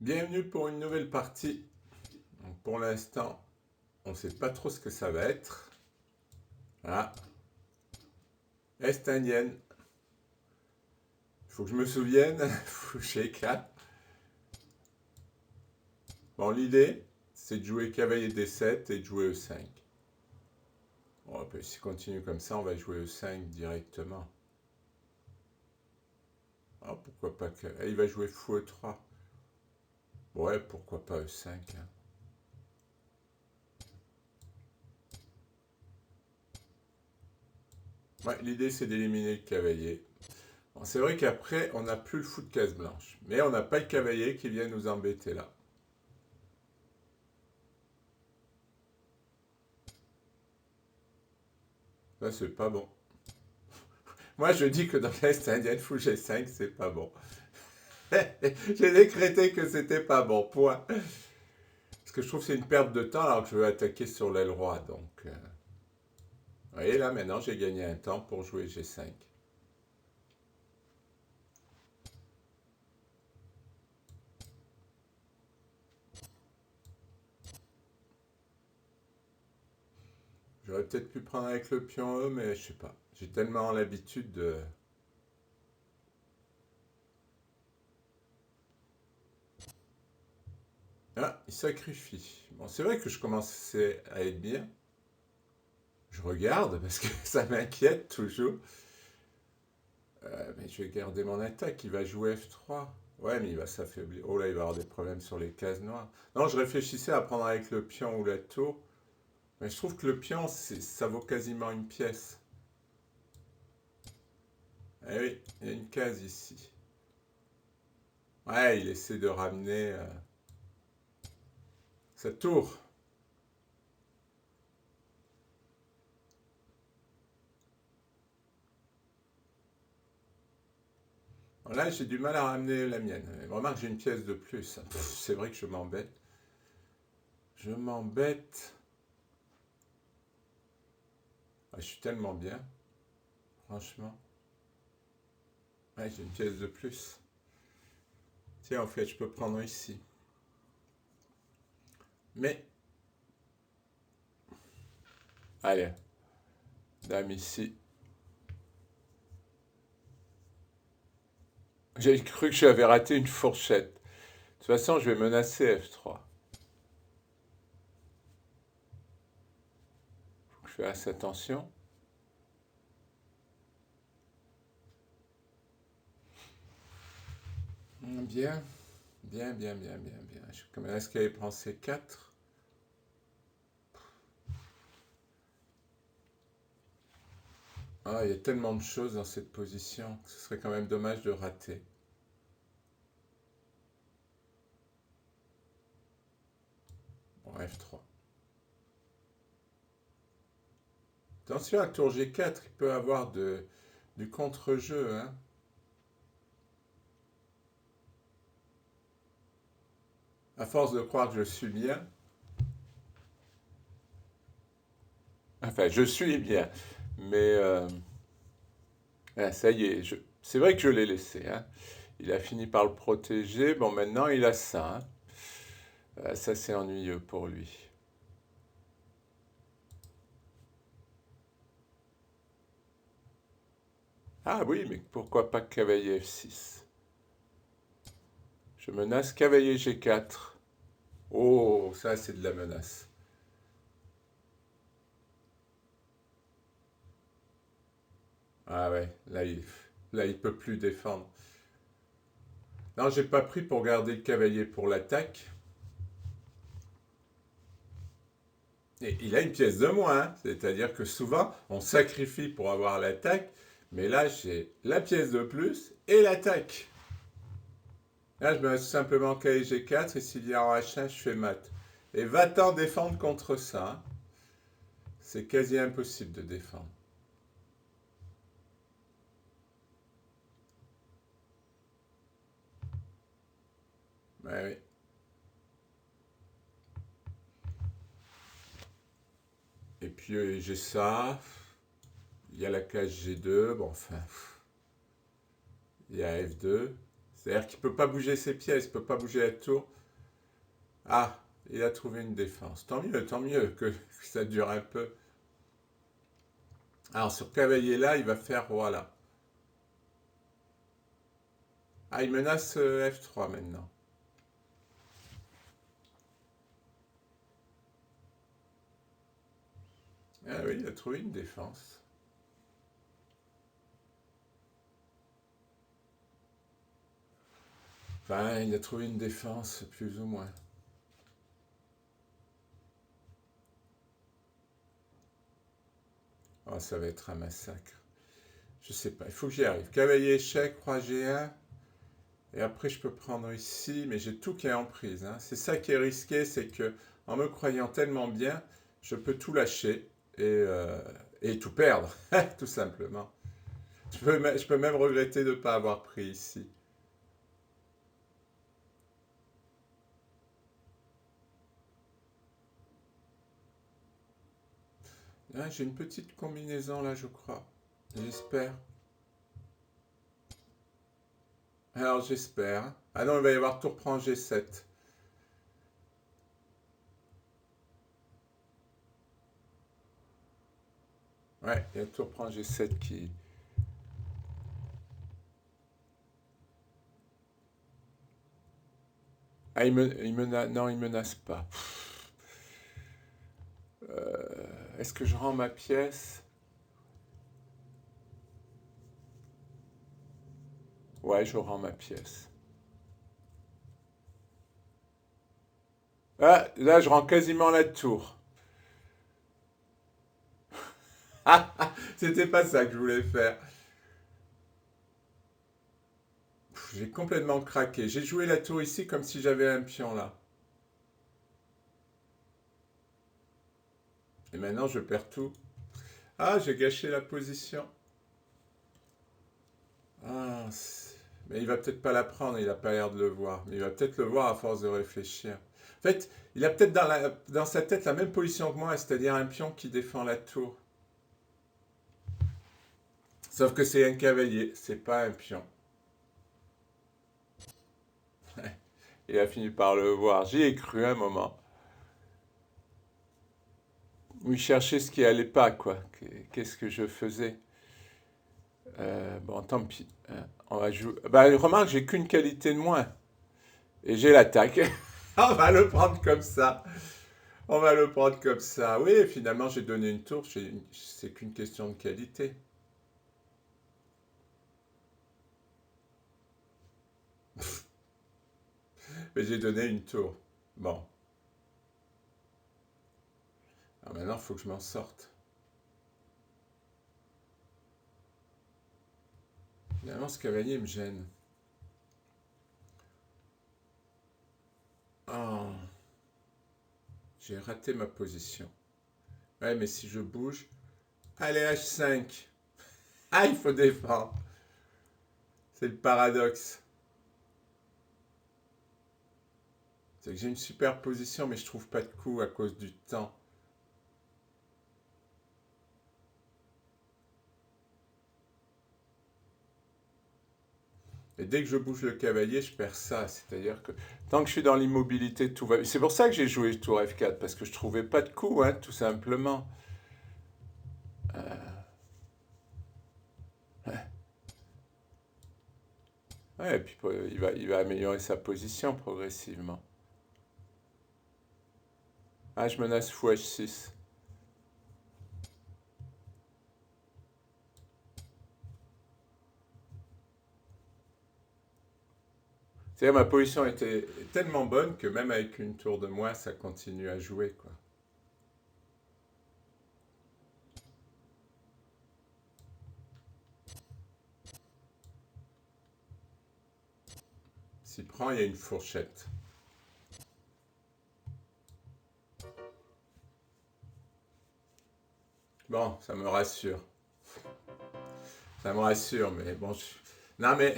Bienvenue pour une nouvelle partie. Donc pour l'instant, on ne sait pas trop ce que ça va être. Ah, Est indienne. Il faut que je me souvienne, il faut que j'éclate. Bon, l'idée, c'est de jouer cavalier D7 et de jouer E5. Bon, puis si on continue comme ça, on va jouer E5 directement. Ah, pourquoi pas que... Ah, il va jouer fou E3. Ouais, pourquoi pas E5, hein. Ouais, l'idée, c'est d'éliminer le cavalier. Bon, c'est vrai qu'après, on n'a plus le fou de case blanche. Mais on n'a pas le cavalier qui vient nous embêter là. Ça, c'est pas bon. Moi, je dis que dans l'Est indienne, fou G5, c'est pas bon. J'ai décrété que c'était pas bon, point. Parce que je trouve que c'est une perte de temps alors que je veux attaquer sur l'aile roi. Donc, vous voyez, là, maintenant, j'ai gagné un temps pour jouer G5. J'aurais peut-être pu prendre avec le pion E, mais je sais pas. J'ai tellement l'habitude de... Ah, il sacrifie. Bon, c'est vrai que je commençais à être bien. Je regarde parce que ça m'inquiète toujours. Mais je vais garder mon attaque. Il va jouer F3. Ouais, mais il va s'affaiblir. Oh là, il va avoir des problèmes sur les cases noires. Non, je réfléchissais à prendre avec le pion ou la tour. Mais je trouve que le pion, ça vaut quasiment une pièce. Eh oui, il y a une case ici. Ouais, il essaie de ramener sa tour. Bon, là, j'ai du mal à ramener la mienne. Remarque, j'ai une pièce de plus. C'est vrai que je m'embête. Je m'embête. Ah, je suis tellement bien, franchement. Ouais, j'ai une pièce de plus. Tiens, en fait, je peux prendre ici. Mais, allez, dame ici. J'ai cru que j'avais raté une fourchette. De toute façon, je vais menacer F3. Je fais assez attention. Bien, bien, bien, bien, bien, bien. Comme est-ce qu'elle prend C4? Ah, il y a tellement de choses dans cette position que ce serait quand même dommage de rater. Bon, F3. Attention à tour G4, il peut avoir du contre-jeu, hein. À force de croire que je suis bien. Enfin, je suis bien. Mais ah, ça y est, c'est vrai que je l'ai laissé, hein. Il a fini par le protéger. Bon, maintenant, il a ça, hein. Ça, c'est ennuyeux pour lui. Ah oui, mais pourquoi pas cavalier F6? Je menace cavalier G4. Oh, ça, c'est de la menace. Ah ouais, là, il peut plus défendre. Non, j'ai pas pris pour garder le cavalier pour l'attaque. Et il a une pièce de moins, hein. C'est-à-dire que souvent, on sacrifie pour avoir l'attaque, mais là, j'ai la pièce de plus et l'attaque. Là, je me mets tout simplement cavalier G4 et s'il vient en H1, je fais mat. Et va-t'en défendre contre ça, hein. C'est quasi impossible de défendre. Ouais, oui. Et puis j'ai ça. Il y a la case G2. Bon, enfin, il y a F2. C'est-à-dire qu'il ne peut pas bouger ses pièces, il ne peut pas bouger la tour. Ah, il a trouvé une défense. Tant mieux que ça dure un peu. Alors, sur cavalier là, il va faire roi là. Ah, il menace F3 maintenant. Ah oui, il a trouvé une défense. Enfin, il a trouvé une défense, plus ou moins. Oh, ça va être un massacre. Je sais pas, il faut que j'y arrive. Cavalier échec, roi G1. Et après, je peux prendre ici, mais j'ai tout qui est en prise, hein. C'est ça qui est risqué, c'est que en me croyant tellement bien, je peux tout lâcher et tout perdre, tout simplement. Je peux même regretter de ne pas avoir pris ici. Ah, j'ai une petite combinaison là, je crois. J'espère. Alors j'espère. Ah non, il va y avoir tour prend G7. Ouais, il y a tour prend G7 qui... Ah, non, il menace pas. Est-ce que je rends ma pièce? Ouais, je rends ma pièce. Ah, là, je rends quasiment la tour. C'était pas ça que je voulais faire. J'ai complètement craqué. J'ai joué la tour ici comme si j'avais un pion là. Et maintenant, je perds tout. Ah, j'ai gâché la position. Ah, mais il va peut-être pas la prendre, il a pas l'air de le voir. Mais il va peut-être le voir à force de réfléchir. En fait, il a peut-être dans sa tête la même position que moi, c'est-à-dire un pion qui défend la tour. Sauf que c'est un cavalier, c'est pas un pion. Il a fini par le voir. J'y ai cru un moment. Où il cherchait ce qui allait pas, quoi. Qu'est-ce que je faisais? Bon, tant pis, hein. On va jouer. Bah, remarque, j'ai qu'une qualité de moins. Et j'ai l'attaque. On va le prendre comme ça. On va le prendre comme ça. Oui, finalement, j'ai donné une tour. C'est qu'une question de qualité. Mais j'ai donné une tour. Bon. Alors maintenant, il faut que je m'en sorte. Finalement, ce cavalier me gêne. Oh, j'ai raté ma position. Ouais, mais si je bouge. Allez, H5. Ah, il faut défendre. C'est le paradoxe. C'est que j'ai une super position, mais je trouve pas de coup à cause du temps. Et dès que je bouge le cavalier, je perds ça. C'est-à-dire que tant que je suis dans l'immobilité, tout va. C'est pour ça que j'ai joué tour F4, parce que je trouvais pas de coup, hein, tout simplement. Ouais, ouais, et puis il va améliorer sa position progressivement. Ah, je menace fou H6. C'est-à-dire ma position était tellement bonne que même avec une tour de moins, ça continue à jouer, quoi. S'il prend, il y a une fourchette. Bon, ça me rassure. Ça me rassure, mais bon, non, mais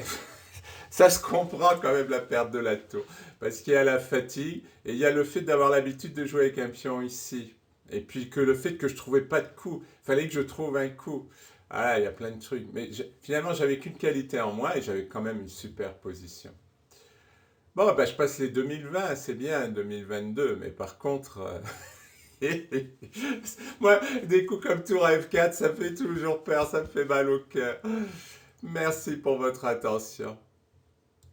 ça se comprend quand même la perte de la tour. Parce qu'il y a la fatigue et il y a le fait d'avoir l'habitude de jouer avec un pion ici. Et puis que le fait que je trouvais pas de coup, fallait que je trouve un coup. Ah, il y a plein de trucs. Mais finalement, j'avais qu'une qualité en moi et j'avais quand même une super position. Bon, ben, je passe les 2020, c'est bien, 2022, mais par contre, moi, des coups comme Tour à F4, ça fait toujours peur, ça me fait mal au cœur. Merci pour votre attention.